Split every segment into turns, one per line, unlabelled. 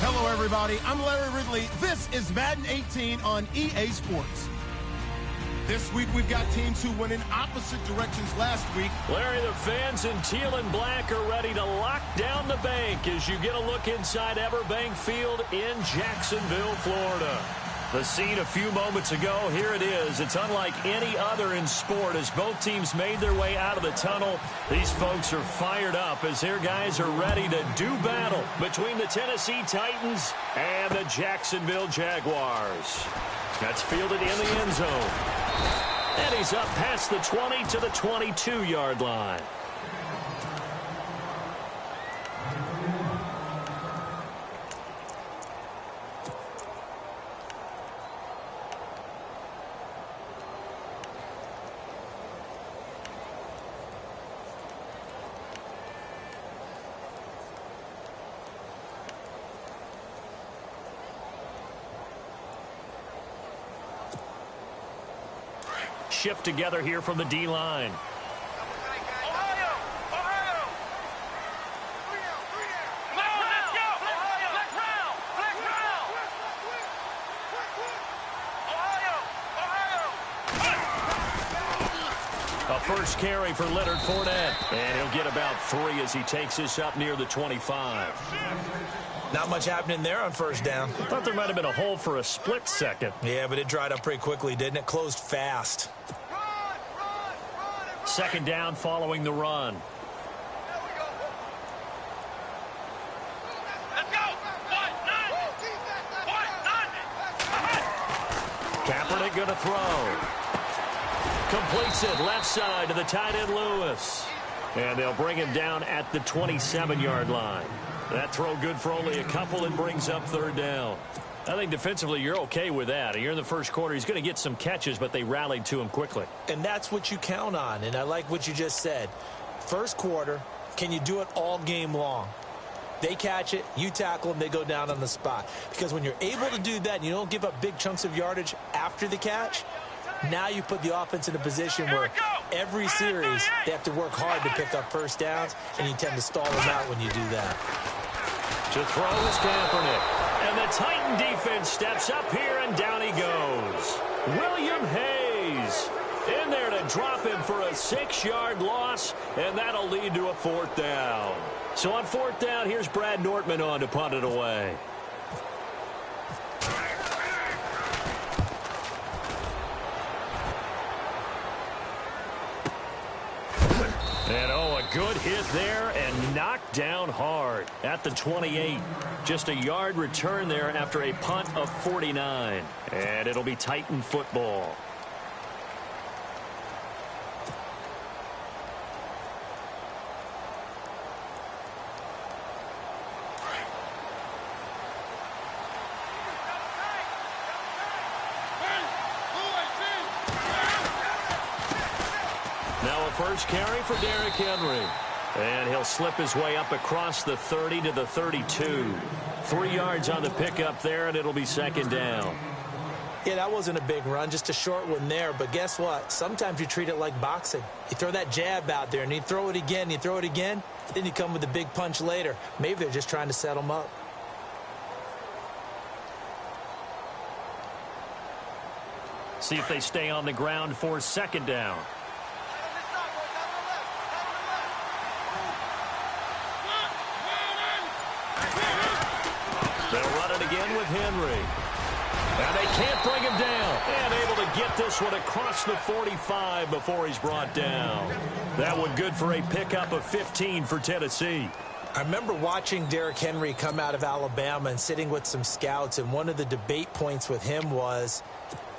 Hello, everybody. I'm Larry Ridley. This is Madden 18 on EA Sports. This week, we've got teams who went in opposite directions last week.
Larry, the fans in teal and black are ready to lock down the bank as you get a look inside Everbank Field in Jacksonville, Florida. The scene a few moments ago, here it is. It's unlike any other in sport as both teams made their way out of the tunnel. These folks are fired up as their guys are ready to do battle between the Tennessee Titans and the Jacksonville Jaguars. That's fielded in the end zone. And he's up past the 20 to the 22-yard line. Shift together here from the D-line. A first carry for Leonard Fournette. And he'll get about 3 as he takes this up near the 25.
Not much happening there on first down.
Thought there might have been a hole for a split second.
Yeah, but it dried up pretty quickly, didn't it? Closed fast.
Second down following the run. Kaepernick going to throw. Completes it left side to the tight end Lewis. And they'll bring him down at the 27-yard line. That throw good for only a couple and brings up third down. I think defensively you're okay with that. You're in the first quarter. He's going to get some catches, but they rallied to him quickly.
And that's what you count on, and I like what you just said. First quarter, can you do it all game long? They catch it, you tackle them, they go down on the spot. Because when you're able to do that and you don't give up big chunks of yardage after the catch, now you put the offense in a position where every series they have to work hard to pick up first downs, and you tend to stall them out when you do that.
To throw is Kaepernick. And the Titan defense steps up here, and down he goes. William Hayes in there to drop him for a 6-yard loss, and that'll lead to a fourth down. So on fourth down, here's Brad Nortman on to punt it away. And a good hit there and knocked down hard at the 28. Just a yard return there after a punt of 49. And it'll be Titan football. First carry for Derrick Henry. And he'll slip his way up across the 30 to the 32. 3 yards on the pickup there, and it'll be second down.
Yeah, that wasn't a big run, just a short one there. But guess what? Sometimes you treat it like boxing. You throw that jab out there, and you throw it again, you throw it again. Then you come with a big punch later. Maybe they're just trying to set them up.
See if they stay on the ground for second down. They'll run it again with Henry. And they can't bring him down. And able to get this one across the 45 before he's brought down. That one good for a pickup of 15 for Tennessee.
I remember watching Derrick Henry come out of Alabama and sitting with some scouts, and one of the debate points with him was,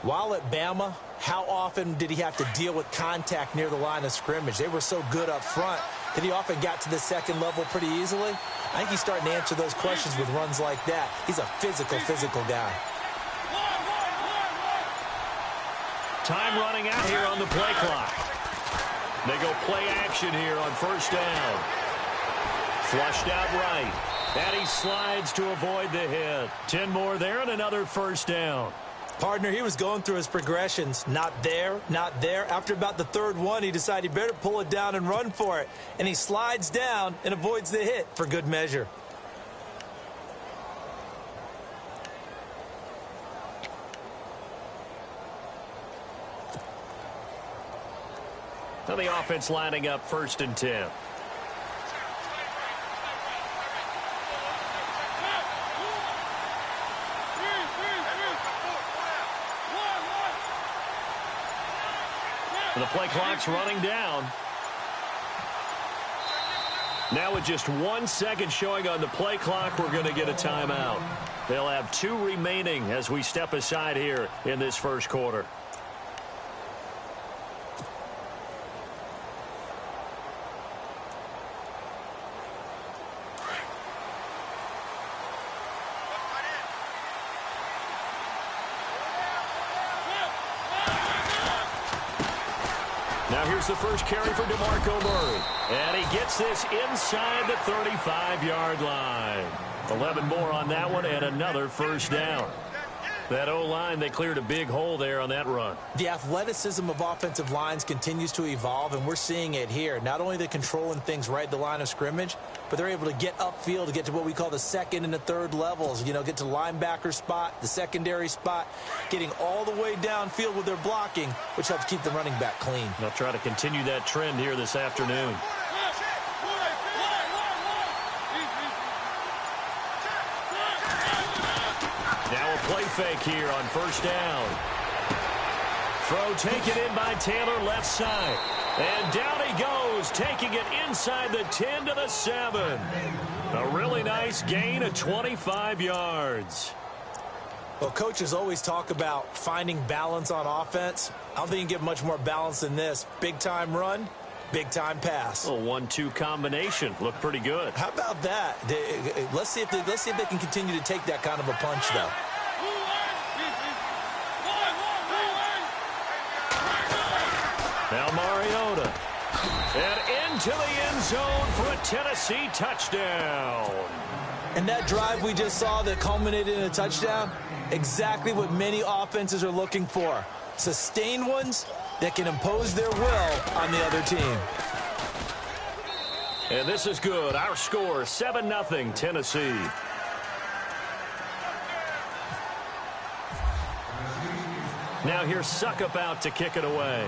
while at Bama, how often did he have to deal with contact near the line of scrimmage? They were so good up front that he often got to the second level pretty easily. I think he's starting to answer those questions with runs like that. He's a physical guy.
Time running out here on the play clock. They go play action here on first down. Flushed out right. And he slides to avoid the hit. 10 more there and another first down.
Partner, he was going through his progressions. Not there, not there. After about the third one, he decided he better pull it down and run for it. And he slides down and avoids the hit for good measure.
Now the offense lining up 1st and 10. The play clock's running down. Now with just 1 second showing on the play clock, we're going to get a timeout. They'll have 2 remaining as we step aside here in this first quarter. Now here's the first carry for DeMarco Murray. And he gets this inside the 35-yard line. 11 more on that one and another first down. That O-line, they cleared a big hole there on that run.
The athleticism of offensive lines continues to evolve, and we're seeing it here. Not only are they controlling things right at the line of scrimmage, but they're able to get upfield to get to what we call the second and the third levels. You know, get to linebacker spot, the secondary spot, getting all the way downfield with their blocking, which helps keep the running back clean.
They'll try to continue that trend here this afternoon. Now a play fake here on first down. Throw taken in by Taylor left side. And down he goes, taking it inside the 10 to the 7. A really nice gain of 25 yards.
Well, coaches always talk about finding balance on offense. I don't think you can get much more balance than this. Big-time run, big-time pass.
A 1-2 combination. Looked pretty good.
How about that? Let's see if they can continue to take that kind of a punch, though.
Now Mariota. And into the end zone for a Tennessee touchdown.
And that drive we just saw that culminated in a touchdown, exactly what many offenses are looking for. Sustained ones that can impose their will on the other team.
And this is good. Our score, 7-0 Tennessee. Now here's Suckup out to kick it away.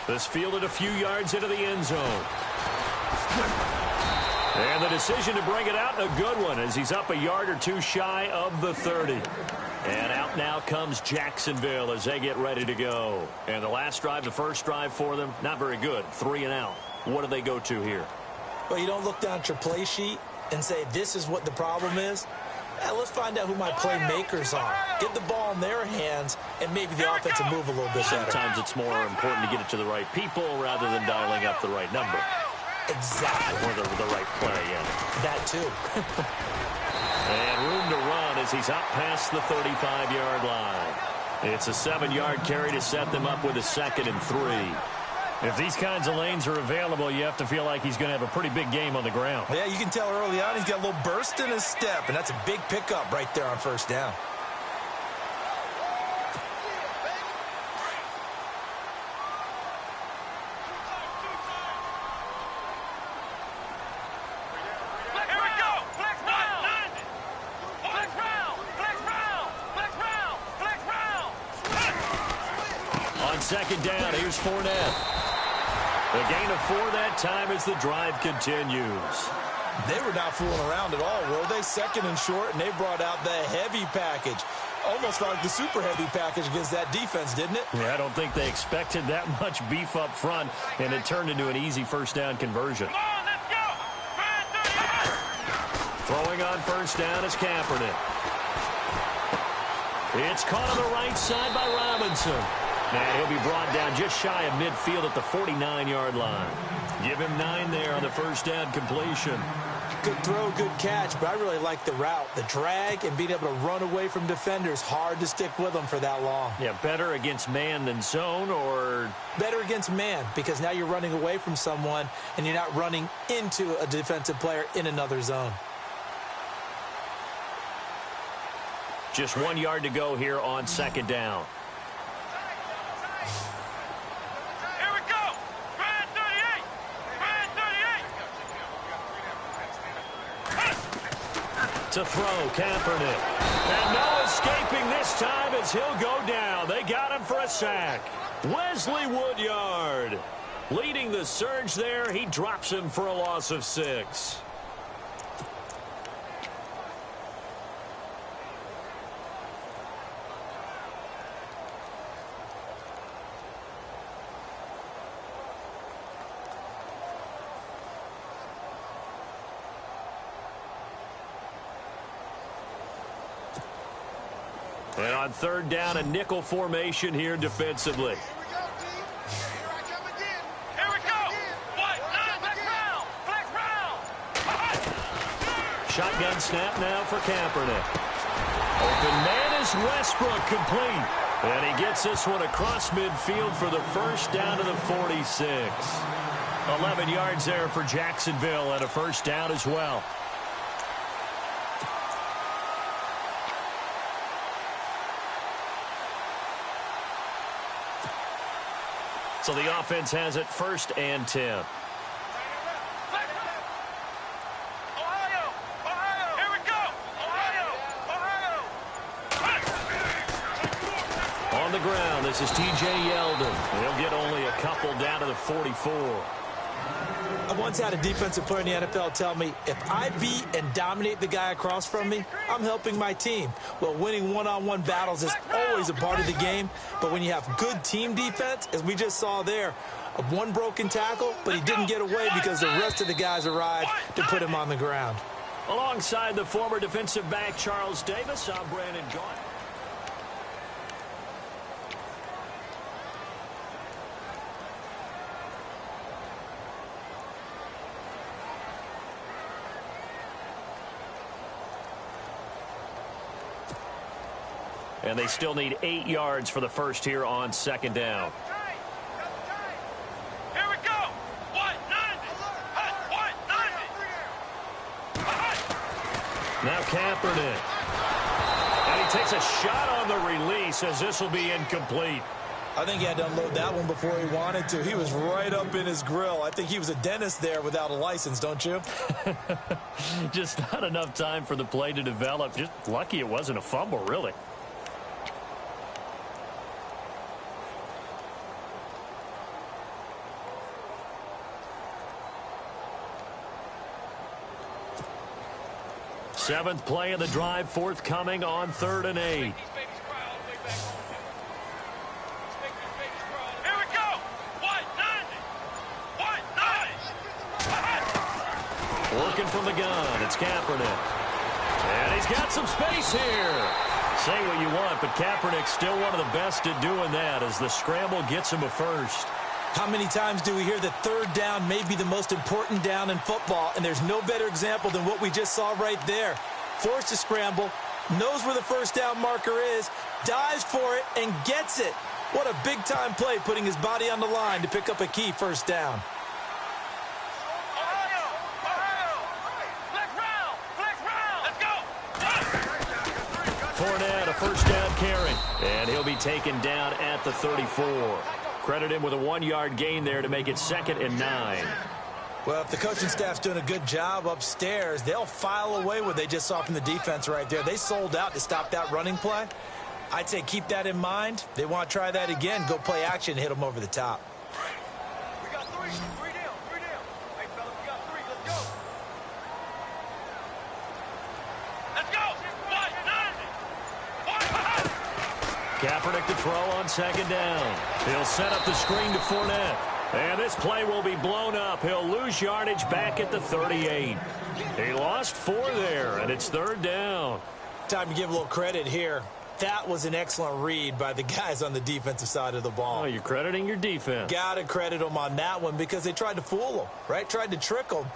This fielded a few yards into the end zone. And the decision to bring it out, a good one, as he's up a yard or two shy of the 30. And out now comes Jacksonville as they get ready to go. And the last drive, the first drive for them, not very good. 3 and out. What do they go to here?
Well, you don't look down at your play sheet and say, this is what the problem is. Let's find out who my playmakers are. Get the ball in their hands, and maybe the offense will move a little bit better.
Sometimes it's more important to get it to the right people rather than dialing up the right number.
Exactly.
Or the right play, yeah.
That, too.
And room to run as he's up past the 35-yard line. It's a 7-yard carry to set them up with a 2nd and 3. If these kinds of lanes are available, you have to feel like he's going to have a pretty big game on the ground.
Yeah, you can tell early on he's got a little burst in his step, and that's a big pickup right there on first down.
On second down, here's Fournette. The gain of 4 that time as the drive continues.
They were not fooling around at all, were they? 2nd and short, and they brought out the heavy package. Almost like the super heavy package against that defense, didn't it?
Yeah, I don't think they expected that much beef up front, and it turned into an easy first down conversion.
Come on, let's go!
Throwing on first down is Kaepernick. It's caught on the right side by Robinson. And he'll be brought down just shy of midfield at the 49-yard line. Give him 9 there on the first down completion.
Good throw, good catch, but I really like the route. The drag and being able to run away from defenders. Hard to stick with them for that long.
Yeah, better against man than zone, or?
Better against man, because now you're running away from someone and you're not running into a defensive player in another zone.
Just 1 yard to go here on second down.
Here we go! Brad 38! Brad 38!
To throw, Kaepernick. And no escaping this time as he'll go down. They got him for a sack. Wesley Woodyard leading the surge there. He drops him for a loss of 6. And on third down, a nickel formation here defensively.
Here we go, team. Here I come again. Here we go. What? Flex round. Flex round.
Shotgun snap now for Kaepernick. Open man is Westbrook, complete. And he gets this one across midfield for the first down to the 46. 11 yards there for Jacksonville and a first down as well. So the offense has it 1st and 10.
Ohio. Ohio. Here we go. Ohio. Ohio.
On the ground, this is T.J. Yeldon. He'll get only a couple down to the 44.
I once had a defensive player in the NFL tell me, if I beat and dominate the guy across from me, I'm helping my team. Well, winning one-on-one battles is always a part of the game, but when you have good team defense, as we just saw there, one broken tackle, but he didn't get away because the rest of the guys arrived to put him on the ground.
Alongside the former defensive back Charles Davis, I'm Brandon Gaudin. And they still need 8 yards for the first here on second down.
Here we go. What? 90. What? 90.
Now Kaepernick. And he takes a shot on the release as this will be incomplete.
I think he had to unload that one before he wanted to. He was right up in his grill. I think he was a dentist there without a license, don't you?
Just not enough time for the play to develop. Just lucky it wasn't a fumble, really. Seventh play of the drive, forthcoming on 3rd and 8.
Here we go. What? 90. What? 90.
Working from the gun, it's Kaepernick. And he's got some space here. Say what you want, but Kaepernick's still one of the best at doing that as the scramble gets him a first.
How many times do we hear that third down may be the most important down in football, and there's no better example than what we just saw right there. Forced to scramble, knows where the first down marker is, dives for it, and gets it. What a big-time play, putting his body on the line to pick up a key first down.
Fournette, a first down carry, and he'll be taken down at the 34. Credit him with a 1-yard gain there to make it 2nd and 9.
Well, if the coaching staff's doing a good job upstairs, they'll file away what they just saw from the defense right there. They sold out to stop that running play. I'd say keep that in mind. They want to try that again, go play action, hit them over the top.
We got 3 down. Hey, fellas, we got 3. Let's go. Let's go. What? 90.
Kaepernick to throw on 2nd down. He'll set up the screen to Fournette. And this play will be blown up. He'll lose yardage back at the 38. He lost 4 there, and it's 3rd down.
Time to give a little credit here. That was an excellent read by the guys on the defensive side of the ball.
Oh, you're crediting your defense.
Got to credit them on that one because they tried to fool them, right? Tried to trick them.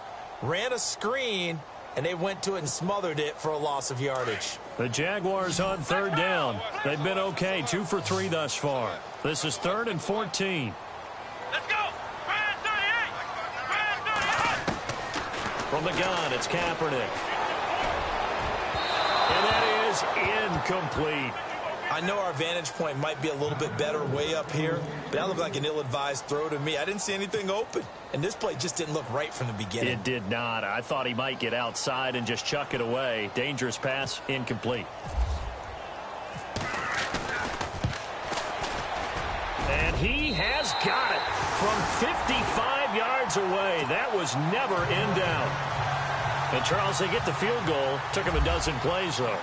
Ran a screen, and they went to it and smothered it for a loss of yardage.
The Jaguars on 3rd down. They've been okay, 2 for 3 thus far. This is 3rd and 14.
Let's go. Brand 38. Brand 38.
From the gun, it's Kaepernick. And that is incomplete.
I know our vantage point might be a little bit better way up here, but that looked like an ill-advised throw to me. I didn't see anything open, and this play just didn't look right from the beginning.
It did not. I thought he might get outside and just chuck it away. Dangerous pass, incomplete. And he has got it from 55 yards away. That was never in doubt. And, Charles, they get the field goal. Took him a dozen plays, though.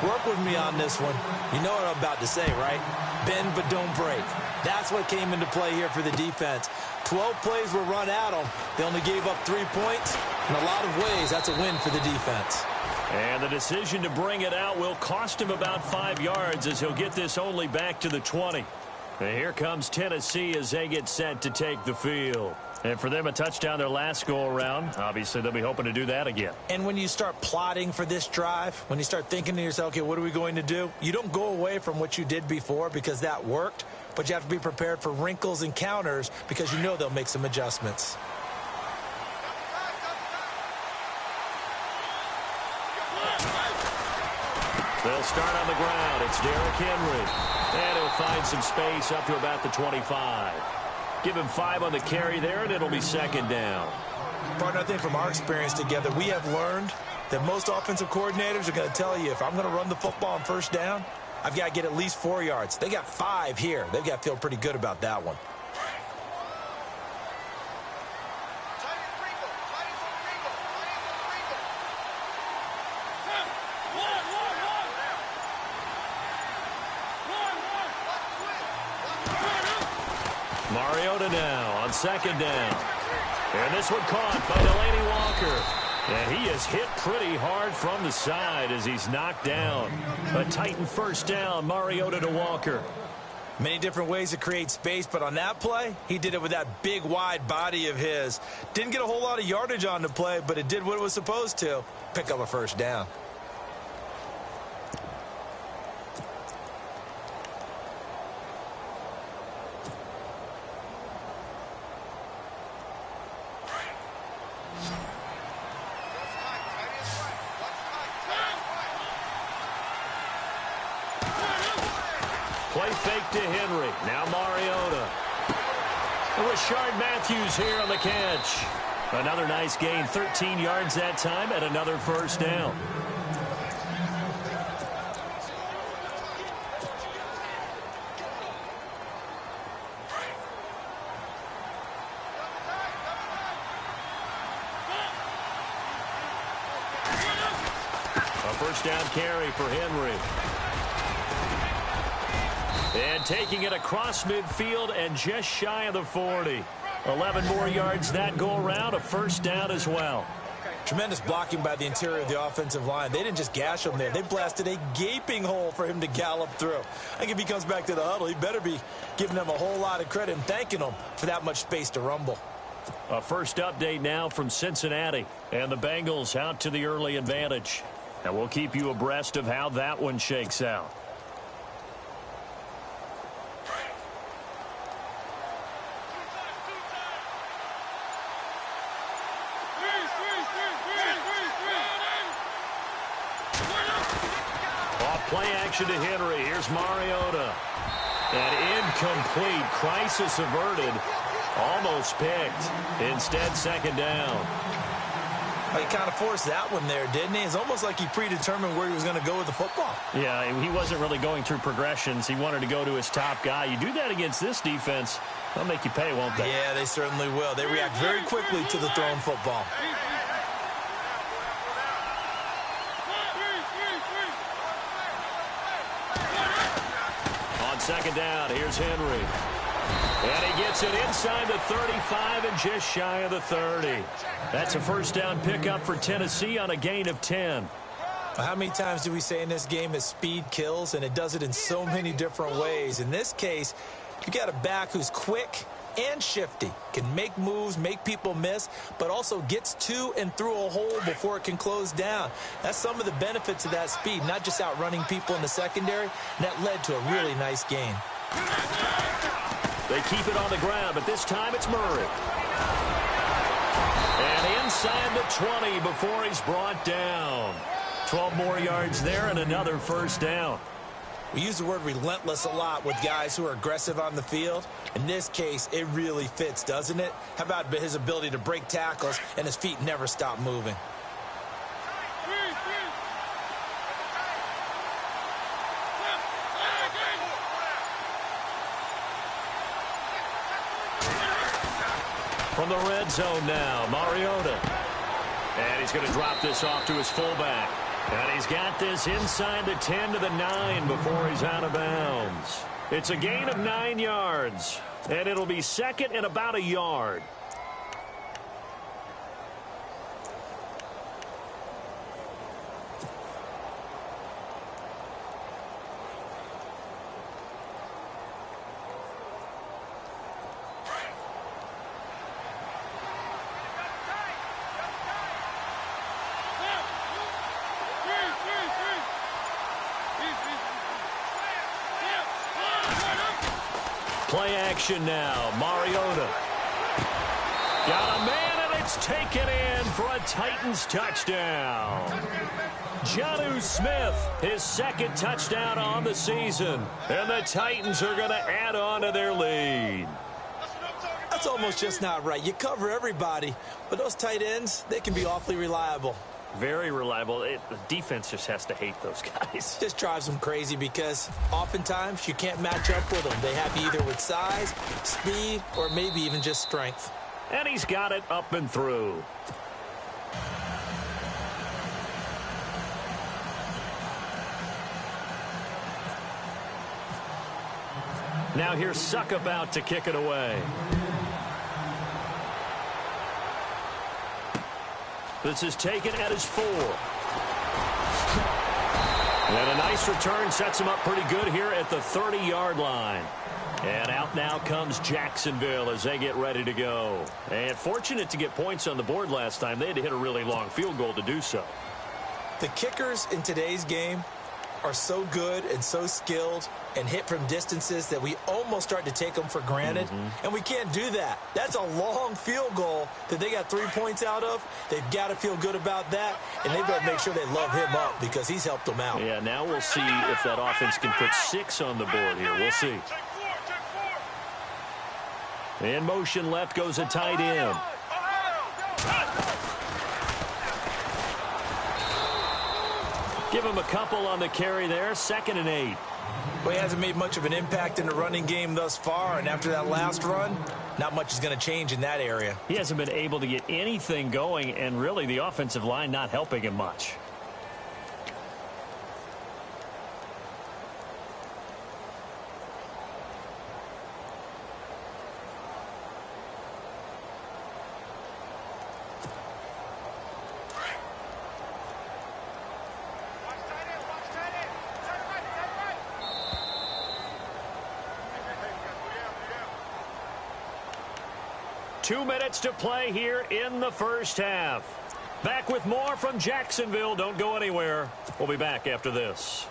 Work with me on this one. You know what I'm about to say, right? Bend but don't break. That's what came into play here for the defense. 12 plays were run at them. They only gave up 3 points. In a lot of ways, that's a win for the defense.
And the decision to bring it out will cost him about 5 yards as he'll get this only back to the 20. And here comes Tennessee as they get set to take the field. And for them, a touchdown their last go-around. Obviously, they'll be hoping to do that again.
And when you start plotting for this drive, when you start thinking to yourself, okay, what are we going to do? You don't go away from what you did before because that worked, but you have to be prepared for wrinkles and counters because you know they'll make some adjustments.
They'll start on the ground. It's Derrick Henry. And he'll find some space up to about the 25. Give him 5 on the carry there, and it'll be second down.
Partner, I think from our experience together, we have learned that most offensive coordinators are going to tell you, if I'm going to run the football on first down, I've got to get at least 4 yards. They got 5 here. They've got to feel pretty good about that one.
Mariota now on second down. And this one caught by Delaney Walker. And he is hit pretty hard from the side as he's knocked down. A Titan first down, Mariota to Walker.
Many different ways to create space, but on that play, he did it with that big, wide body of his. Didn't get a whole lot of yardage on the play, but it did what it was supposed to. Pick up a first down.
Play fake to Henry. Now Mariota. Rashard Matthews here on the catch. Another nice gain. 13 yards that time and another first down. A first down carry for Henry. And taking it across midfield and just shy of the 40. 11 more yards that go around, a first down as well.
Tremendous blocking by the interior of the offensive line. They didn't just gash him there. They blasted a gaping hole for him to gallop through. I think if he comes back to the huddle, he better be giving them a whole lot of credit and thanking them for that much space to rumble.
A first update now from Cincinnati. And the Bengals out to the early advantage. And we'll keep you abreast of how that one shakes out. Play action to Henry. Here's Mariota. And incomplete. Crisis averted. Almost picked. Instead, second down.
Well, he kind of forced that one there, didn't he? It's almost like he predetermined where he was going to go with the football.
Yeah, he wasn't really going through progressions. He wanted to go to his top guy. You do that against this defense, they'll make you pay, won't they?
Yeah, they certainly will. They react very quickly to the thrown football.
Second down, here's Henry. And he gets it inside the 35 and just shy of the 30. That's a first down pickup for Tennessee on a gain of 10.
How many times do we say in this game that speed kills, and it does it in so many different ways? In this case, you got a back who's quick and shifty, can make moves, make people miss, but also gets to and through a hole before it can close down. That's some of the benefits of that speed, not just outrunning people in the secondary, and that led to a really nice gain.
They keep it on the ground, but this time it's Murray. And inside the 20 before he's brought down. 12 more yards there and another first down.
We use the word relentless a lot with guys who are aggressive on the field. In this case, it really fits, doesn't it? How about his ability to break tackles and his feet never stop moving?
From the red zone now, Mariota. And he's going to drop this off to his fullback. And he's got this inside the 10 to the 9 before he's out of bounds. It's a gain of 9 yards. And it'll be second and about a yard. Play action now. Mariota. Got a man, and it's taken in for a Titans touchdown. Jonnu Smith, his second touchdown on the season. And the Titans are going to add on to their lead.
That's almost just not right. You cover everybody, but those tight ends, they can be awfully reliable.
Very reliable. The defense just has to hate those guys.
Just drives them crazy because oftentimes you can't match up with them. They have you either with size, speed, or maybe even just strength.
And he's got it up and through. Now here's Suckup out to kick it away. This is taken at his 4. And a nice return sets him up pretty good here at the 30-yard line. And out now comes Jacksonville as they get ready to go. And fortunate to get points on the board last time. They had to hit a really long field goal to do so.
The kickers in today's game are so good and so skilled and hit from distances that we almost start to take them for granted. And we can't do that. That's a long field goal that they got 3 points out of. They've got to feel good about that, and they've got to make sure they love him up because he's helped them out.
Yeah, now we'll see if that offense can put 6 on the board here. We'll see. In motion left goes a tight end. Give him a couple on the carry there. 2nd and 8.
Well, he hasn't made much of an impact in the running game thus far, and after that last run, not much is going to change in that area.
He hasn't been able to get anything going, and really the offensive line not helping him much. Two minutes to play here in the first half. Back with more from Jacksonville. Don't go anywhere. We'll be back after this.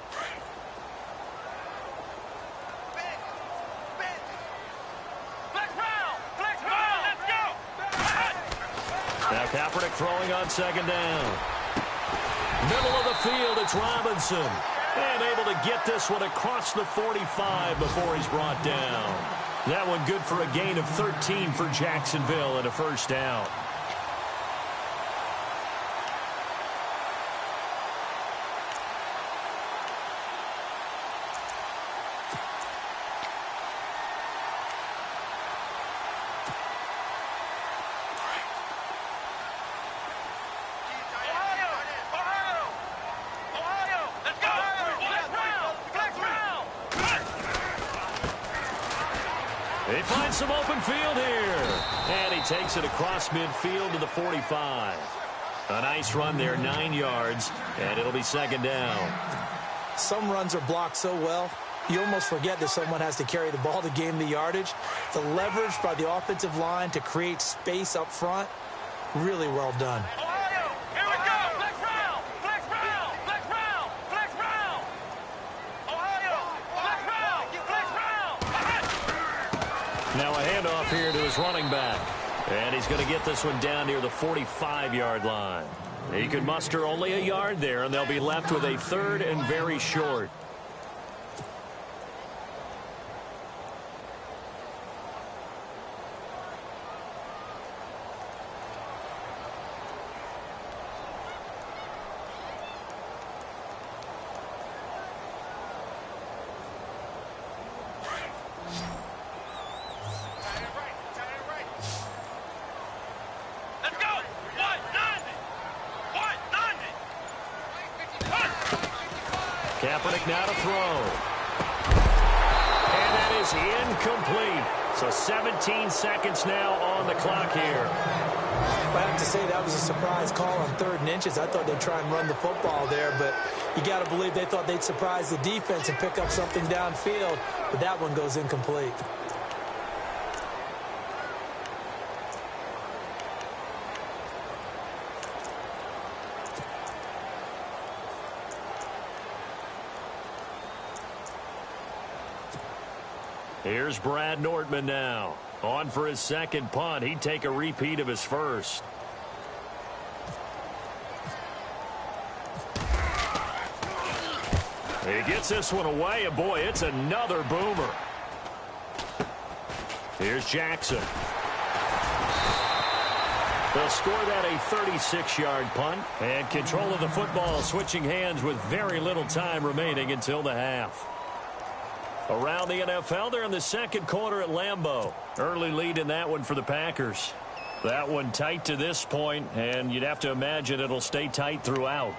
Now Kaepernick throwing on 2nd down. Middle of the field, it's Robinson. And able to get this one across the 45 before he's brought down. That one good for a gain of 13 for Jacksonville and a first down. They find some open field here. And he takes it across midfield to the 45. A nice run there, 9 yards, and it'll be 2nd down.
Some runs are blocked so well, you almost forget that someone has to carry the ball to gain the yardage. The leverage by the offensive line to create space up front, really well done.
Now a handoff here to his running back. And he's going to get this one down near the 45-yard line. He could muster only a yard there, and they'll be left with a 3rd and very short. Kaepernick now to throw. And that is incomplete. So 17 seconds now on the clock here.
I have to say that was a surprise call on 3rd and inches. I thought they'd try and run the football there, but you got to believe they thought they'd surprise the defense and pick up something downfield, but that one goes incomplete.
Here's Brad Nordman now. On for his second punt. He'd take a repeat of his first. He gets this one away, and boy, it's another boomer. Here's Jackson. They'll score that a 36-yard punt, and control of the football switching hands with very little time remaining until the half. Around the NFL, they're in the second quarter at Lambeau. Early lead in that one for the Packers. That one tight to this point, and you'd have to imagine it'll stay tight throughout.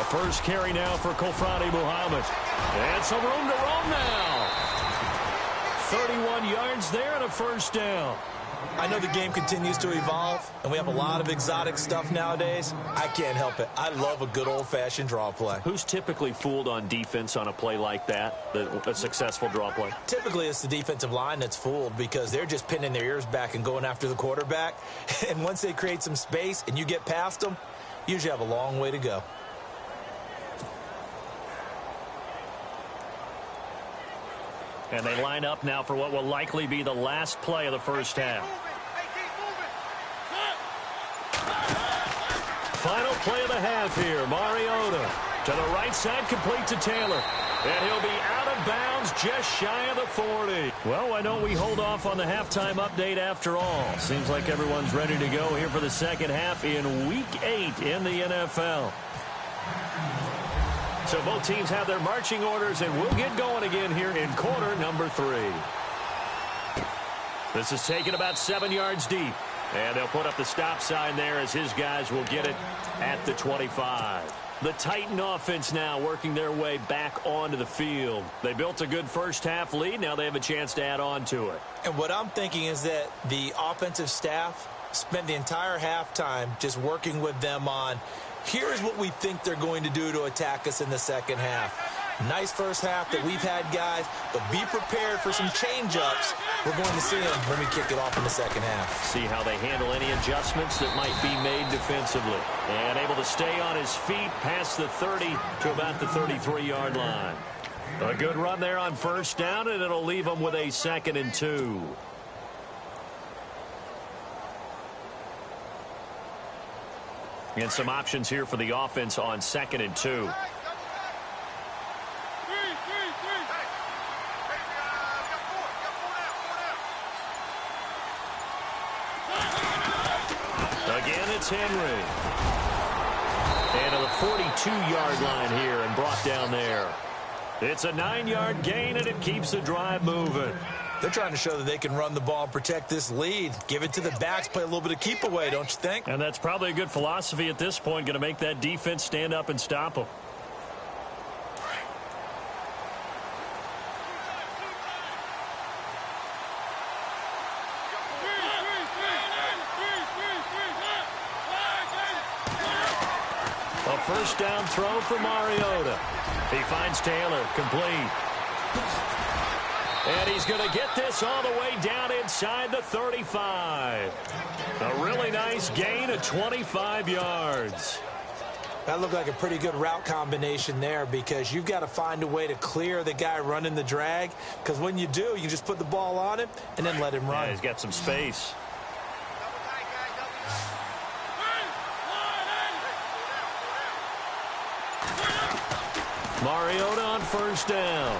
First carry now for Kofrani Muhammad. And some room to roam now. 31 yards there and a first down.
I know the game continues to evolve, and we have a lot of exotic stuff nowadays. I can't help it. I love a good old-fashioned draw play.
Who's typically fooled on defense on a play like that, a successful draw play?
Typically, it's the defensive line that's fooled because they're just pinning their ears back and going after the quarterback. And once they create some space and you get past them, you usually have a long way to go.
And they line up now for what will likely be the last play of the first half. Final play of the half here. Mariota to the right side, complete to Taylor. And he'll be out of bounds just shy of the 40. Well, why don't we hold off on the halftime update after all? Seems like everyone's ready to go here for the second half in Week 8 in the NFL. So both teams have their marching orders, and we'll get going again here in quarter number 3. This is taken about 7 yards deep. And they'll put up the stop sign there as his guys will get it at the 25. The Titan offense now working their way back onto the field. They built a good first half lead. Now they have a chance to add on to it.
And what I'm thinking is that the offensive staff spent the entire halftime just working with them on, here's what we think they're going to do to attack us in the second half. Nice first half that we've had, guys, but be prepared for some change-ups. We're going to see them when we kick it off in the second half.
See how they handle any adjustments that might be made defensively. And able to stay on his feet past the 30 to about the 33-yard line. A good run there on first down, and it'll leave them with a 2nd and 2. And some options here for the offense on 2nd and 2. Again, it's Henry. And to the 42-yard line here and brought down there. It's a 9-yard gain, and it keeps the drive moving.
They're trying to show that they can run the ball and protect this lead. Give it to the backs, play a little bit of keep away, don't you think?
And that's probably a good philosophy at this point, going to make that defense stand up and stop them. A first down throw for Mariota. He finds Taylor, complete. And he's going to get this all the way down inside the 35. A really nice gain of 25 yards.
That looked like a pretty good route combination there because you've got to find a way to clear the guy running the drag, because when you do, you just put the ball on him and then let him run.
Yeah, he's got some space. Mariota on first down.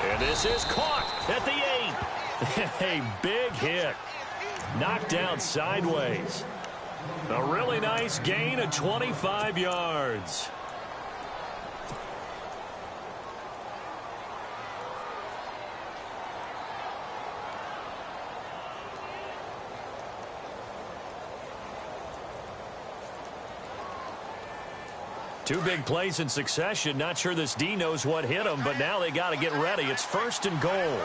And this is caught at the 8. A big hit. Knocked down sideways. A really nice gain of 25 yards. Two big plays in succession. Not sure this D knows what hit him, but now they got to get ready. It's 1st and goal.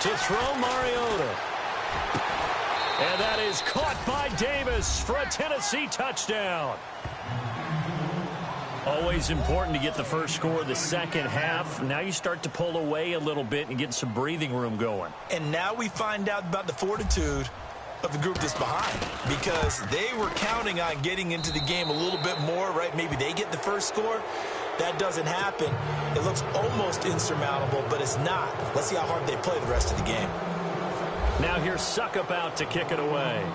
To throw Mariota. And that is caught by Davis for a Tennessee touchdown. Always important to get the first score of the second half. Now you start to pull away a little bit and get some breathing room going.
And now we find out about the fortitude of the group that's behind, because they were counting on getting into the game a little bit more, right? Maybe they get the first score. That doesn't happen. It looks almost insurmountable, but it's not. Let's see how hard they play the rest of the game.
Now here's Suckup out to kick it away.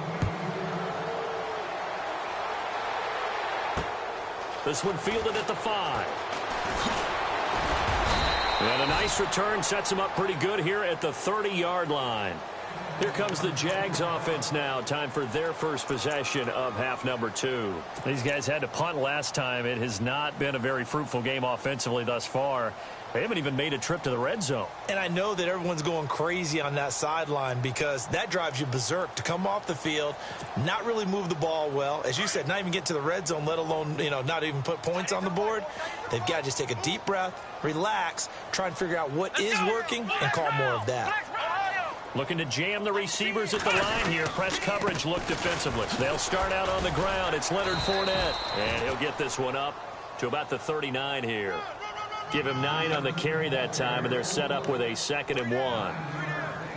This one fielded at the 5. And a nice return sets him up pretty good here at the 30-yard line. Here comes the Jags offense now. Time for their first possession of half number 2. These guys had to punt last time. It has not been a very fruitful game offensively thus far. They haven't even made a trip to the red zone. And I know that everyone's going crazy on that sideline because that drives you berserk to come off the field, not really move the ball well. As you said, not even get to the red zone, let alone, not even put points on the board. They've got to just take a deep breath, relax, try and figure out what is working and call more of that. Looking to jam the receivers at the line here. Press coverage look defensively. They'll start out on the ground. It's Leonard Fournette. And he'll get this one up to about the 39 here. Give him 9 on the carry that time, and they're set up with a 2nd and 1.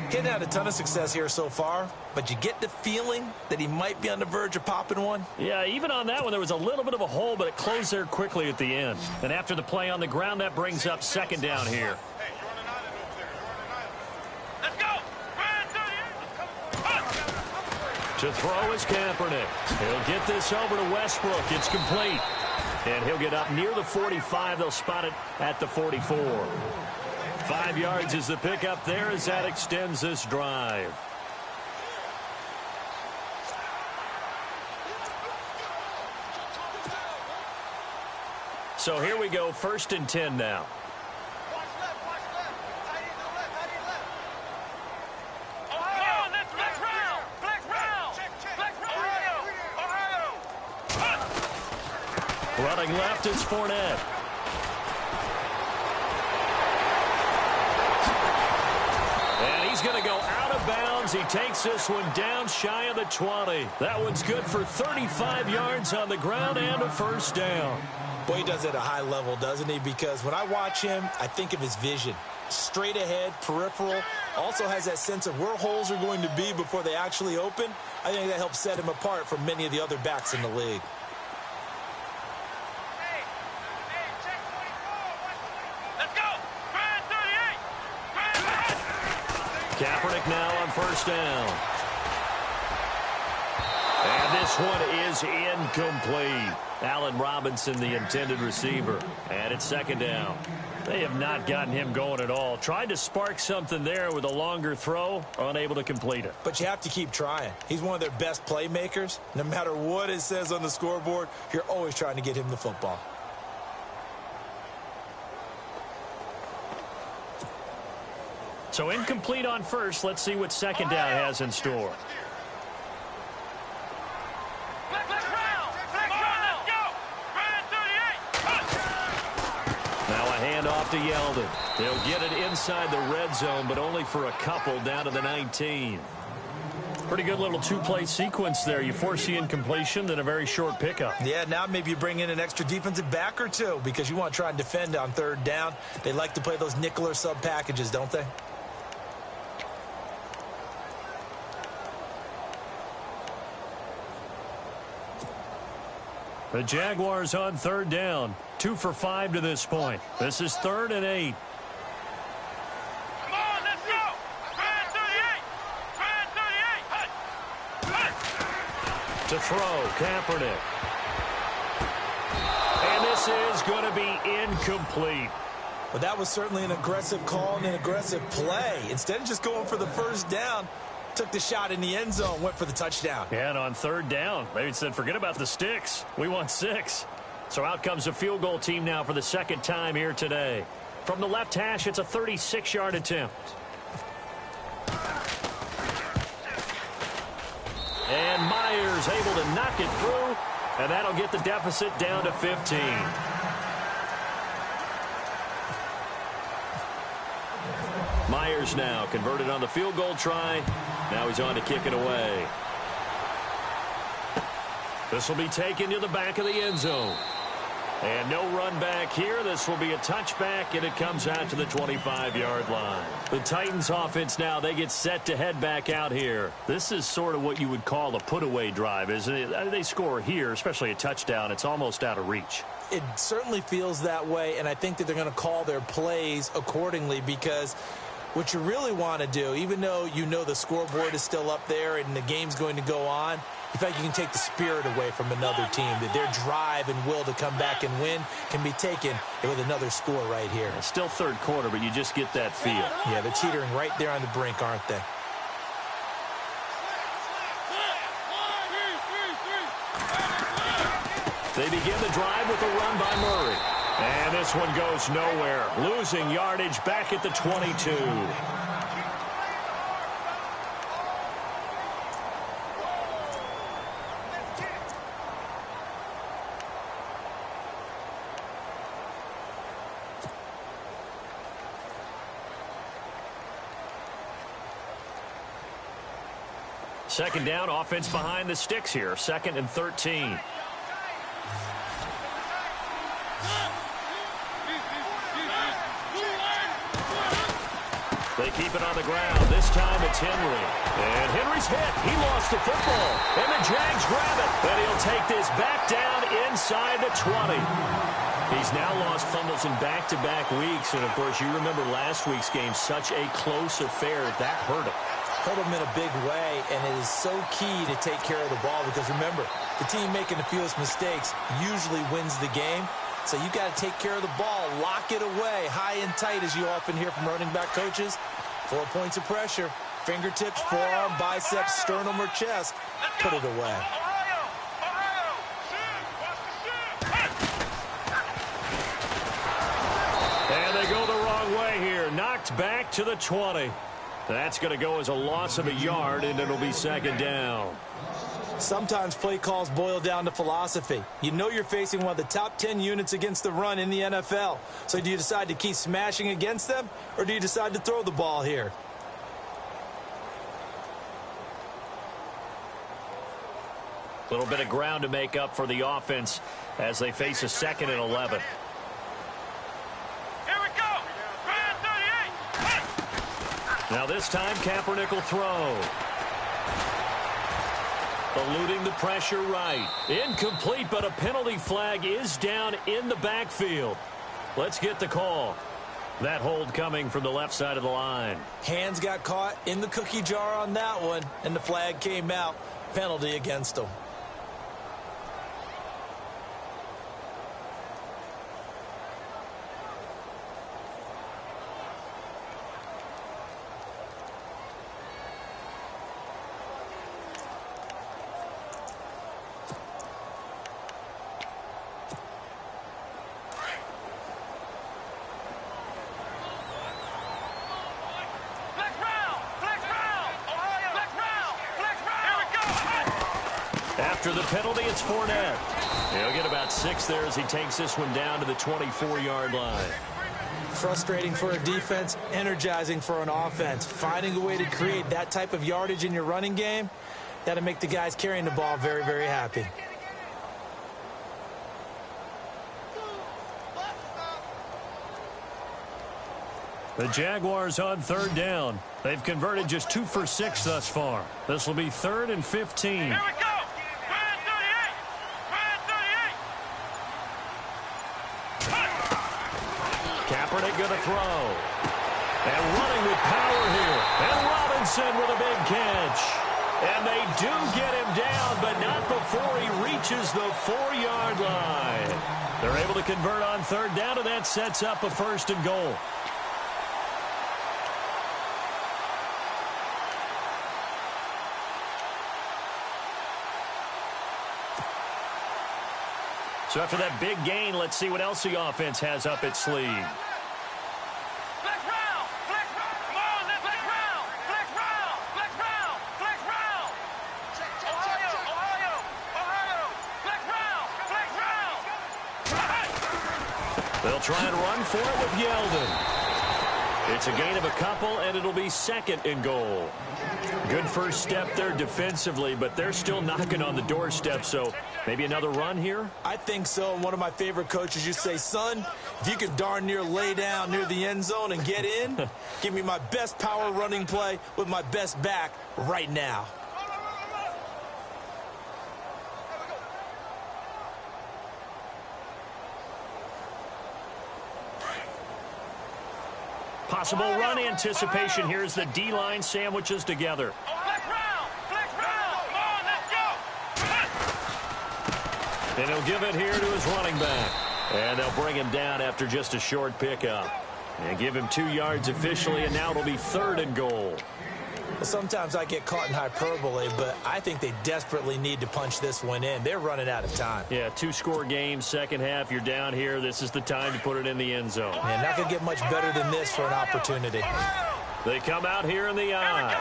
He's had a ton of success here so far, but you get the feeling that he might be on the verge of popping one.
Yeah, even on that one, there was a little bit of a hole, but it closed there quickly at the end. And after the play on the ground, that brings up 2nd down here. To throw is Kaepernick. He'll get this over to Westbrook. It's complete. And he'll get up near the 45. They'll spot it at the 44. 5 yards is the pickup there as that extends this drive. So here we go, 1st and 10 now. Running left is Fournette. And he's going to go out of bounds. He takes this one down shy of the 20. That one's good for 35 yards on the ground and a 1st down.
Boy, he does it at a high level, doesn't he? Because when I watch him, I think of his vision. Straight ahead, peripheral. Also has that sense of where holes are going to be before they actually open. I think that helps set him apart from many of the other backs in the league.
Kaepernick now on 1st down. And this one is incomplete. Allen Robinson, the intended receiver. And it's 2nd down. They have not gotten him going at all. Tried to spark something there with a longer throw, unable to complete it.
But you have to keep trying. He's one of their best playmakers. No matter what it says on the scoreboard, you're always trying to get him the football.
So incomplete on 1st. Let's see what 2nd down has in store. Now a handoff to Yeldon. They'll get it inside the red zone, but only for a couple down to the 19. Pretty good little 2-play sequence there. You force the incompletion, then a very short pickup.
Yeah, now maybe you bring in an extra defensive back or two because you want to try and defend on 3rd down. They like to play those nickel or sub packages, don't they?
The Jaguars on 3rd down. 2 for 5 to this point. This is 3rd and 8.
Come on, let's go. Try 38.
To throw, Kaepernick. this is going to be incomplete.
Well, that was certainly an aggressive call and an aggressive play. Instead of just going for the first down, took the shot in the end zone, went for the touchdown.
Yeah, and on third down, they said, forget about the sticks. We want 6. So out comes a field goal team now for the second time here today. From the left hash, it's a 36-yard attempt. And Myers able to knock it through, and that'll get the deficit down to 15. Myers now converted on the field goal try. Now he's on to kick it away. This will be taken to the back of the end zone. And no run back here. This will be a touchback, and it comes out to the 25-yard line. The Titans offense now, they get set to head back out here. This is sort of what you would call a put-away drive, isn't it? They score here, especially a touchdown. It's almost out of reach.
It certainly feels that way, and I think that they're going to call their plays accordingly, because what you really want to do, even though you know the scoreboard is still up there and the game's going to go on, in fact, you can take the spirit away from another team, that their drive and will to come back and win can be taken with another score right here.
It's still third quarter, but you just get that feel.
Yeah, they're teetering right there on the brink, aren't they?
They begin the drive with a run by Murray. And this one goes nowhere. Losing yardage back at the 22. Second down, offense behind the sticks here. 2nd and 13. They keep it on the ground. This time it's Henry. And Henry's hit. He lost the football. And the Jags grab it. And he'll take this back down inside the 20. He's now lost fumbles in back-to-back weeks. And, of course, you remember last week's game, such a close affair. That hurt him.
Hurt him in a big way, and it is so key to take care of the ball, because, remember, the team making the fewest mistakes usually wins the game. So you got to take care of the ball, lock it away, high and tight, as you often hear from running back coaches. 4 points of pressure, fingertips, forearm, biceps, sternum, or chest. Put it away.
And they go the wrong way here. Knocked back to the 20. That's going to go as a loss of a yard, and it'll be second down.
Sometimes play calls boil down to philosophy. You know you're facing one of the top 10 units against the run in the NFL. So do you decide to keep smashing against them, or do you decide to throw the ball here?
A little bit of ground to make up for the offense as they face a 2nd and 11.
Here we go. Grand 38.
Now this time Kaepernick will throw. Eluding the pressure right. Incomplete, but a penalty flag is down in the backfield. Let's get the call. That hold coming from the left side of the line.
Hands got caught in the cookie jar on that one, and the flag came out. Penalty against them.
After the penalty, it's Fournette. He'll get about 6 there as he takes this one down to the 24-yard line.
Frustrating for a defense, energizing for an offense. Finding a way to create that type of yardage in your running game, that'll make the guys carrying the ball very, very happy.
The Jaguars on third down. They've converted just 2 for 6 thus far. This will be 3rd and 15.
Here we go. Grand 38. Grand 38.
Kaepernick going to throw. And running with power here. And Robinson with a big catch. And they do get him down, but not before he reaches reaches the 4-yard line. They're able to convert on third down, and that sets up a 1st and goal. So after that big gain, let's see what else the offense has up its sleeve.
Flex round, flex round. Come on, let's flex round, flex round, flex round, flex round. Ohio, flex round, flex round.
They'll try and run for it with Yeldon. It's a gain of a couple, and it'll be 2nd and goal. Good first step there defensively, but they're still knocking on the doorstep, so maybe another run here?
I think so. One of my favorite coaches used to say, son, if you can darn near lay down near the end zone and get in, give me my best power running play with my best back right now.
Possible run anticipation here as the D-line sandwiches together.
Flex round, come on, let's go.
And he'll give it here to his running back. And they'll bring him down after just a short pickup. And give him 2 yards officially, and now it'll be 3rd and goal.
Well, sometimes I get caught in hyperbole, but I think they desperately need to punch this one in. They're running out of time.
Yeah, 2-score game, second half. You're down here. This is the time to put it in the end zone.
And not going to get much better than this for an opportunity.
They come out here in the eye.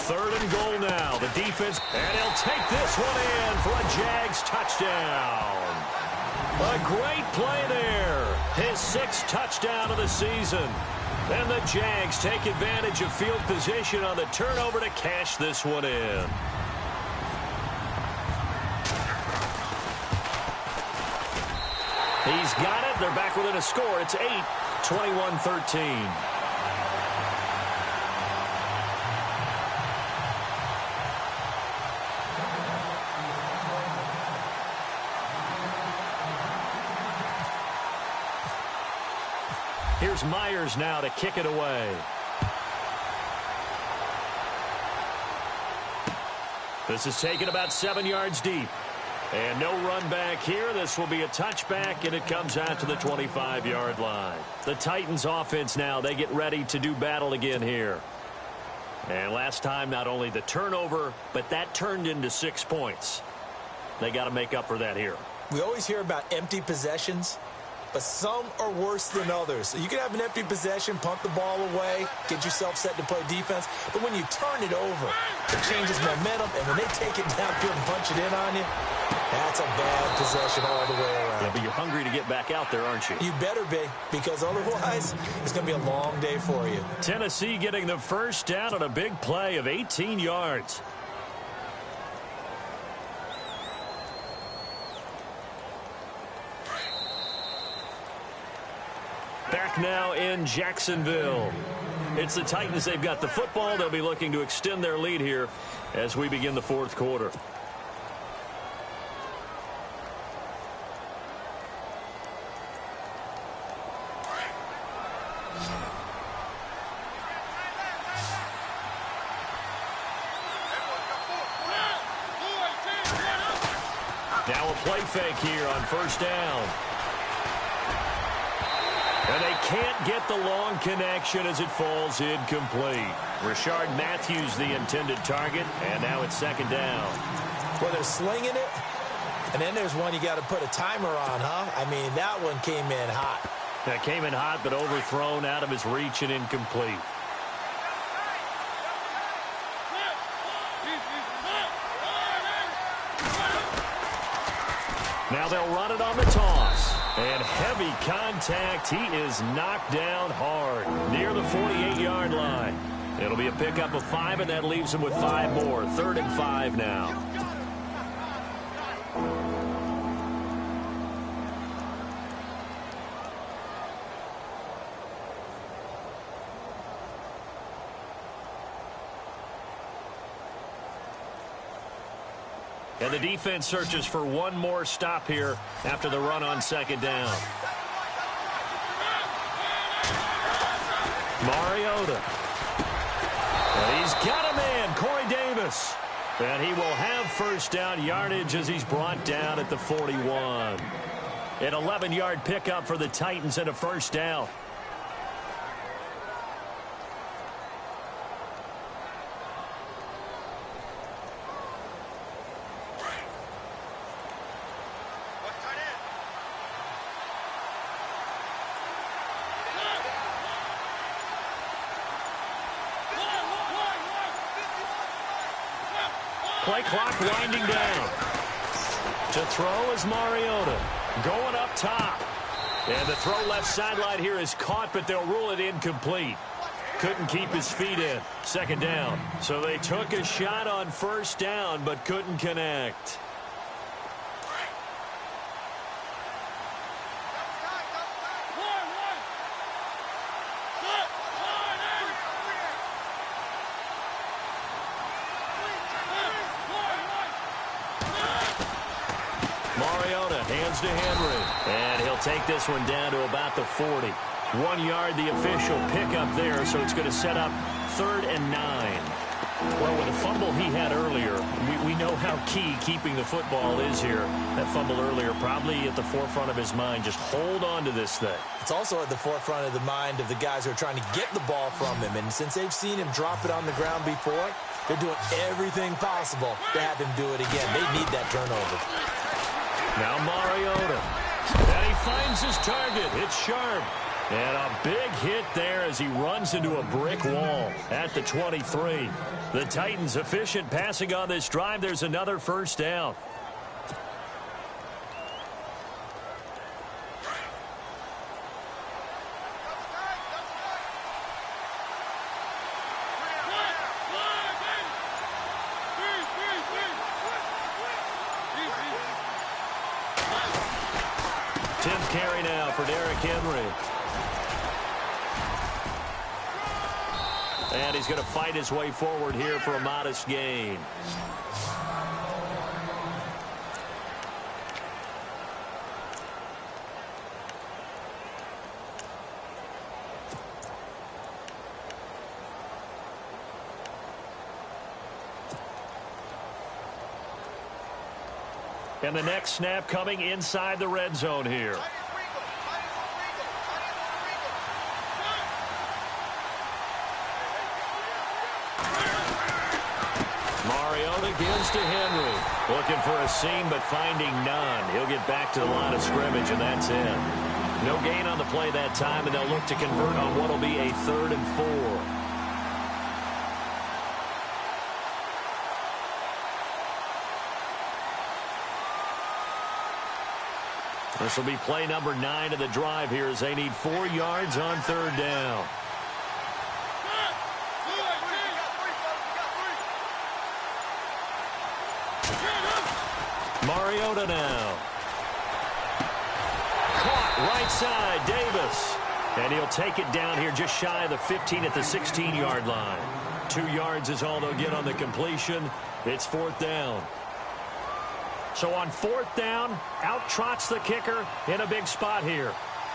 3rd and goal now. The defense, and he'll take this one in for a JAX touchdown. A great play there. His 6th touchdown of the season. And the JAX take advantage of field position on the turnover to cash this one in. He's got it. They're back within a score. It's 8, 21-13. Here's Myers now to kick it away. This is taken about 7 yards deep. And no run back here. This will be a touchback, and it comes out to the 25-yard line. The Titans offense now, they get ready to do battle again here. And last time, not only the turnover, but that turned into 6 points. They got to make up for that here.
We always hear about empty possessions, but some are worse than others. So you can have an empty possession, punt the ball away, get yourself set to play defense. But when you turn it over, it changes momentum. And when they take it downfield and punch it in on you, that's a bad possession all the way around.
Yeah, but you're hungry to get back out there, aren't you?
You better be, because otherwise it's going to be a long day for you.
Tennessee getting the first down on a big play of 18 yards. Back now in Jacksonville. It's the Titans. They've got the football. They'll be looking to extend their lead here as we begin the 4th quarter. Now a play fake here on 1st down. And they can't get the long connection as it falls incomplete. Rashard Matthews the intended target, and now it's 2nd down.
Well, they're slinging it, and then there's one you got to put a timer on, huh? I mean, that one came in hot.
That came in hot, but overthrown out of his reach and incomplete. Now they'll run it on the toss. And heavy contact. He is knocked down hard near the 48-yard line. It'll be a pickup of 5, and that leaves him with 5 more. 3rd and 5 now. And the defense searches for one more stop here after the run on 2nd down. Mariota. And he's got a man, Corey Davis. Davis. And he will have first down yardage as he's brought down at the 41. An 11-yard pickup for the Titans and a first down. Play clock winding down. To throw is Mariota. Going up top. And the throw left sideline here is caught, but they'll rule it incomplete. Couldn't keep his feet in. Second down. So they took a shot on first down, but couldn't connect. To Henry, and he'll take this one down to about the 40. 1 yard, the official pickup there, so it's going to set up 3rd and 9. Well, with the fumble he had earlier, we know how key keeping the football is here. That fumble earlier probably at the forefront of his mind. Just hold on to this thing.
It's also at the forefront of the mind of the guys who are trying to get the ball from him, and since they've seen him drop it on the ground before, they're doing everything possible to have him do it again. They need that turnover.
Now Mariota. And he finds his target. It's sharp. And a big hit there as he runs into a brick wall at the 23. The Titans efficient passing on this drive. There's another first down. Carry now for Derrick Henry. And he's going to fight his way forward here for a modest gain. And the next snap coming inside the red zone here. Mariota gives to Henry. Looking for a seam, but finding none. He'll get back to the line of scrimmage, and that's it. No gain on the play that time, and they'll look to convert on what will be a 3rd and 4. This will be play number 9 of the drive here as they need 4 yards on 3rd down. Mariota now. Caught right side, Davis. And he'll take it down here just shy of the 15 at the 16-yard line. 2 yards is all they'll get on the completion. It's 4th down. So on 4th down, out trots the kicker in a big spot here.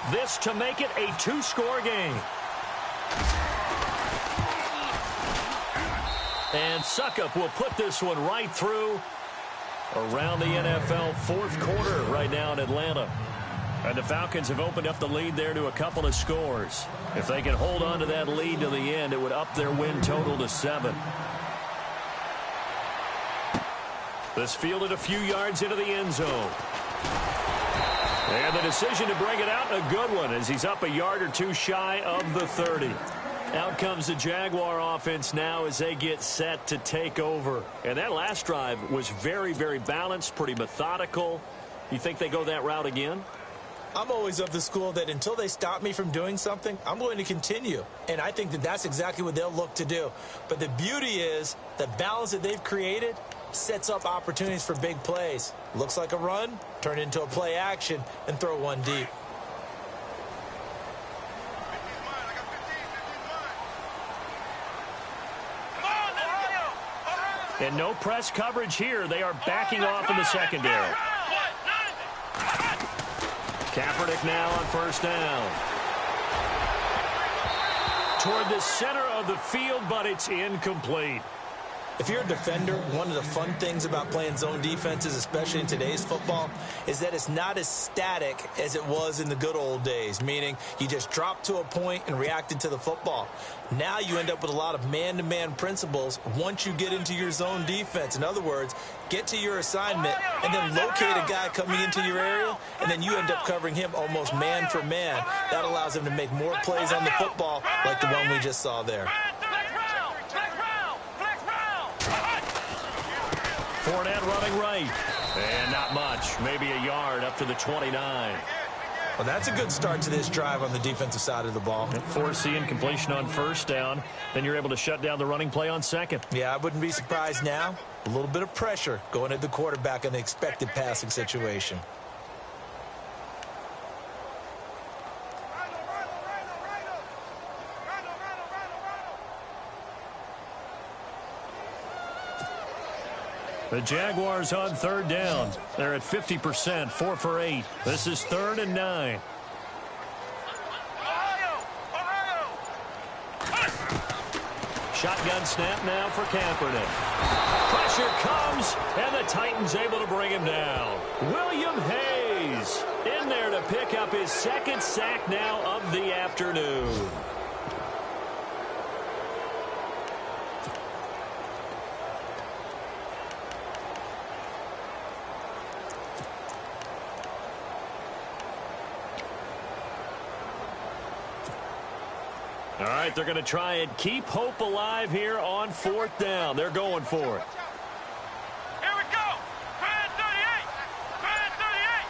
This to make it a 2-score game. And Suckup will put this one right through around the NFL 4th quarter right now in Atlanta. And the Falcons have opened up the lead there to a couple of scores. If they can hold on to that lead to the end, it would up their win total to 7. This fielded a few yards into the end zone. And the decision to bring it out, a good one, as he's up a yard or 2 shy of the 30. Out comes the Jaguar offense now as they get set to take over. And that last drive was very, very balanced, pretty methodical. You think they go that route again?
I'm always of the school that until they stop me from doing something, I'm going to continue. And I think that that's exactly what they'll look to do. But the beauty is the balance that they've created sets up opportunities for big plays. Looks like a run, turn it into a play action, and throw one deep.
And no press coverage here. They are backing off in the secondary. Kaepernick now on 1st down. Toward the center of the field, but it's incomplete.
If you're a defender, one of the fun things about playing zone defenses, especially in today's football, is that it's not as static as it was in the good old days, meaning you just dropped to a point and reacted to the football. Now you end up with a lot of man-to-man principles once you get into your zone defense. In other words, get to your assignment and then locate a guy coming into your area, and then you end up covering him almost man for man. That allows him to make more plays on the football like the one we just saw there.
Fournette running right. And not much. Maybe a yard up to the 29.
Well, that's a good start to this drive on the defensive side of the ball.
Foreseeing completion on first down. Then you're able to shut down the running play on second.
Yeah, I wouldn't be surprised now. A little bit of pressure going at the quarterback in the expected passing situation.
The Jaguars on third down. They're at 50%, 4 for 8. This is 3rd and 9. Shotgun snap now for Kaepernick. Pressure comes, and the Titans able to bring him down. William Hayes in there to pick up his 2nd sack now of the afternoon. All right, they're going to try and keep hope alive here on 4th down. They're going for it.
Here we go. Brand 38. Brand 38.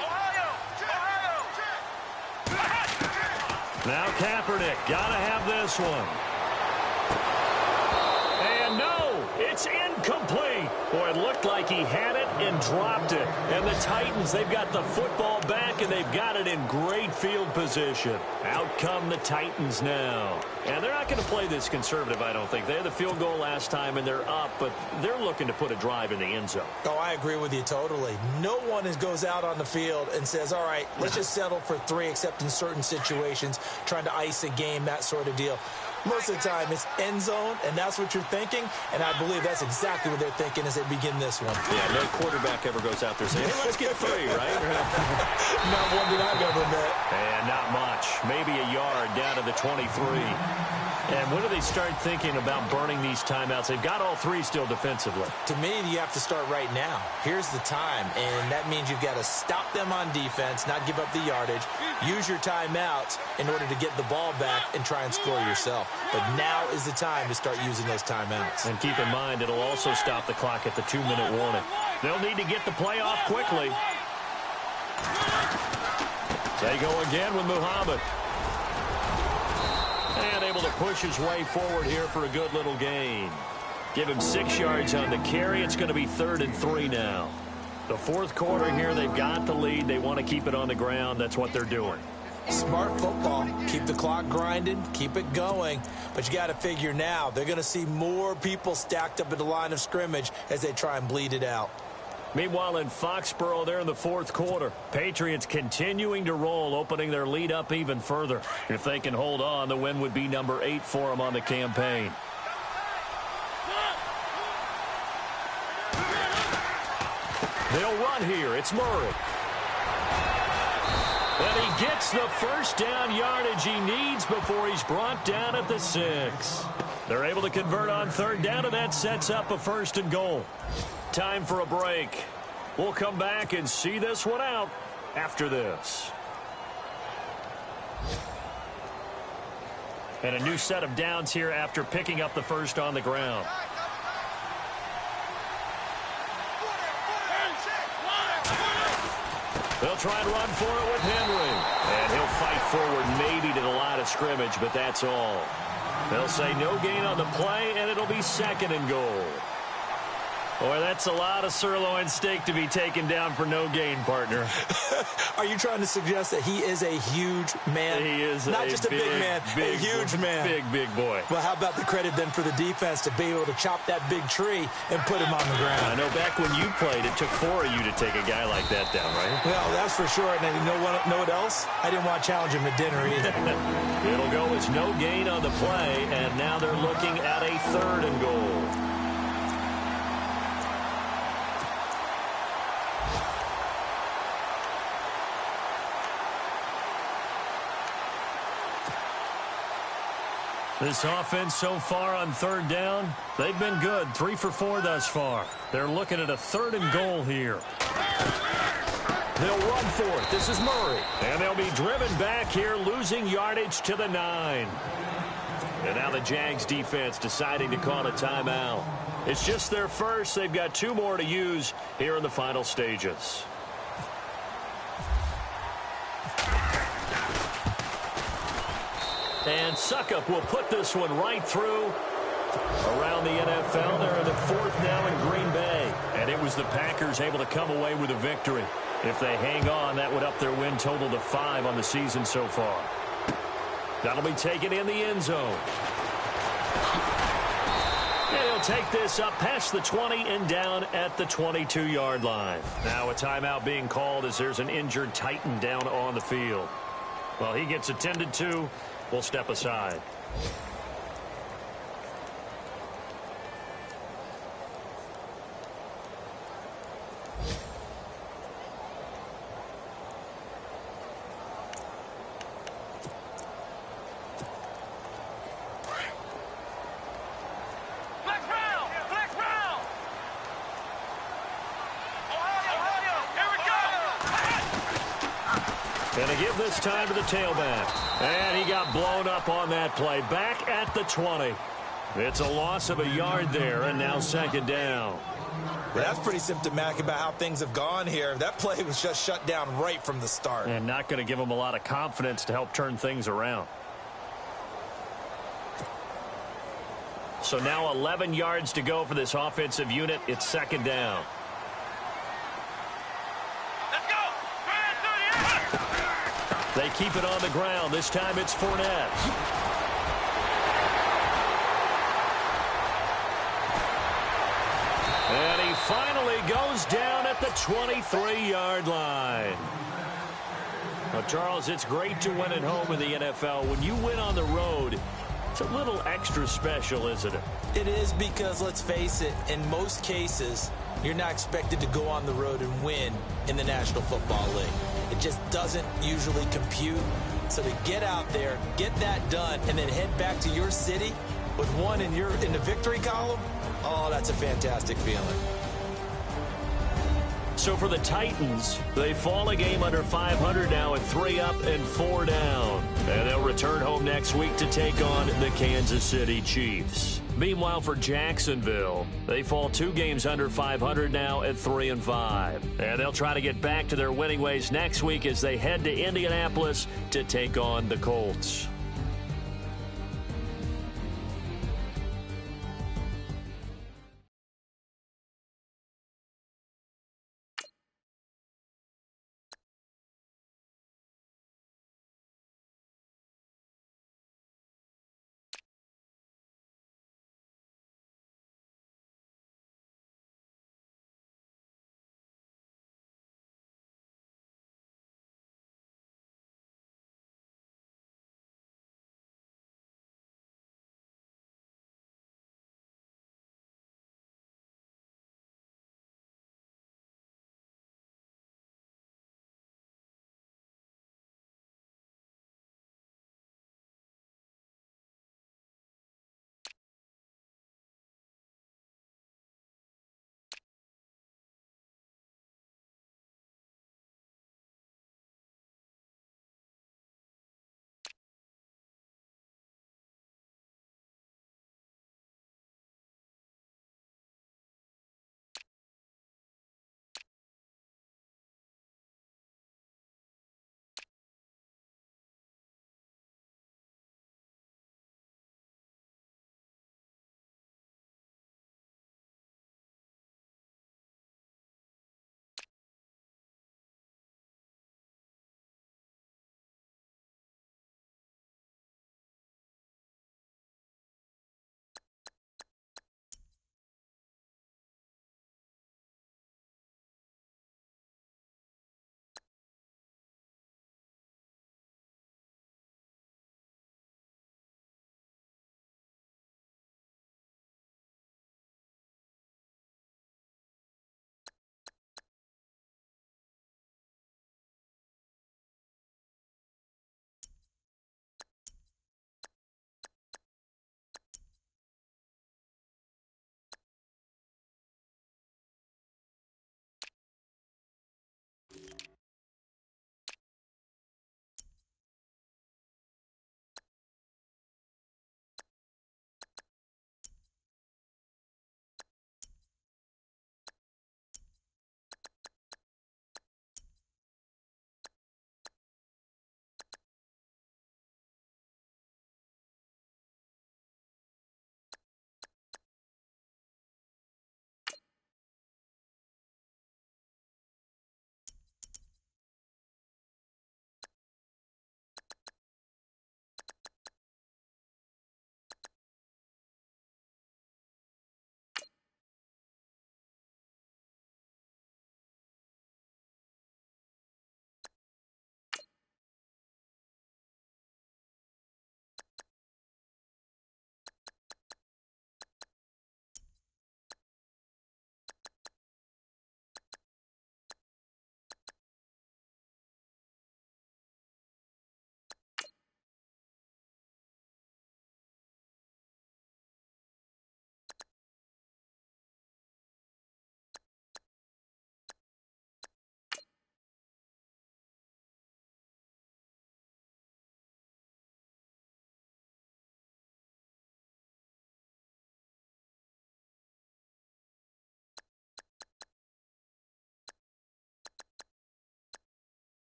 Ohio.
Now Kaepernick. Got to have this one. And no, it's incomplete. Boy, it looked like he had it and dropped it. And the Titans, they've got the football back, and they've got it in great field position. Out come the Titans now. And they're not going to play this conservative, I don't think. They had the field goal last time, and they're up, but they're looking to put a drive in the end zone.
Oh, I agree with you totally. No one goes out on the field and says, all right, let's just settle for 3, except in certain situations, trying to ice a game, that sort of deal. Most of the time, it's end zone, and that's what you're thinking, and I believe that's exactly what they're thinking as they begin this one.
Yeah, no quarterback ever goes out there saying, hey, let's get 3, right?
Not one that I've ever met.
And not much. Maybe a yard down to the 23. And when do they start thinking about burning these timeouts? They've got all 3 still defensively.
To me, you have to start right now. Here's the time, and that means you've got to stop them on defense, not give up the yardage, use your timeouts in order to get the ball back and try and score yourself. But now is the time to start using those timeouts.
And keep in mind, it'll also stop the clock at the 2-minute warning. They'll need to get the play off quickly. They go again with Muhammad. And able to push his way forward here for a good little gain. Give him 6 yards on the carry. It's going to be 3rd and 3 now. The 4th quarter here, they've got the lead. They want to keep it on the ground. That's what they're doing.
Smart football. Keep the clock grinding. Keep it going. But you got to figure now, they're going to see more people stacked up at the line of scrimmage as they try and bleed it out.
Meanwhile, in Foxborough, they're in the 4th quarter. Patriots continuing to roll, opening their lead up even further. If they can hold on, the win would be number 8 for them on the campaign. They'll run here. It's Murray. And he gets the first down yardage he needs before he's brought down at the 6. They're able to convert on 3rd down, and that sets up a 1st and goal. Time for a break. We'll come back and see this one out after this. And a new set of downs here after picking up the first on the ground. They'll try and run for it with Henry. And he'll fight forward maybe to the line of scrimmage, but that's all. They'll say no gain on the play, and it'll be 2nd and goal. Boy, that's a lot of sirloin steak to be taken down for no gain, partner.
Are you trying to suggest that he is a huge man?
He is
not just a big man, a huge man.
Big boy.
Well, how about the credit then for the defense to be able to chop that big tree and put him on the ground?
I know back when you played, it took 4 of you to take a guy like that down, right?
Well, that's for sure. And you know what else? I didn't want to challenge him to dinner either.
It'll go as no gain on the play, and now they're looking at a 3rd and goal. This offense so far on 3rd down, they've been good. 3 for 4 thus far. They're looking at a 3rd and goal here. They'll run for it. This is Murray. And they'll be driven back here, losing yardage to the 9. And now the Jags defense deciding to call a timeout. It's just their first. They've got 2 more to use here in the final stages. And Suckup will put this one right through. Around the NFL, they're in the 4th now in Green Bay. And it was the Packers able to come away with a victory. If they hang on, that would up their win total to 5 on the season so far. That'll be taken in the end zone. And he'll take this up past the 20 and down at the 22-yard line. Now a timeout being called as there's an injured Titan down on the field. Well, he gets attended to. We'll step aside. And to give this time to the tailback. And he got blown up on that play. Back at the 20. It's a loss of a yard there, and now 2nd down.
Well, that's pretty symptomatic about how things have gone here. That play was just shut down right from the start.
And not going to give him a lot of confidence to help turn things around. So now 11 yards to go for this offensive unit. It's 2nd down. They keep it on the ground. This time it's Fournette. And he finally goes down at the 23-yard line. Well, Charles, it's great to win at home in the NFL. When you win on the road, it's a little extra special, isn't it?
It is, because, let's face it, in most cases, you're not expected to go on the road and win in the National Football League. It just doesn't usually compute. So to get out there, get that done, and then head back to your city with one in the victory column, oh, that's a fantastic feeling.
So for the Titans, they fall a game under 500 now at 3 up and 4 down. And they'll return home next week to take on the Kansas City Chiefs. Meanwhile, for Jacksonville, they fall 2 games under 500 now at 3 and 5. And they'll try to get back to their winning ways next week as they head to Indianapolis to take on the Colts.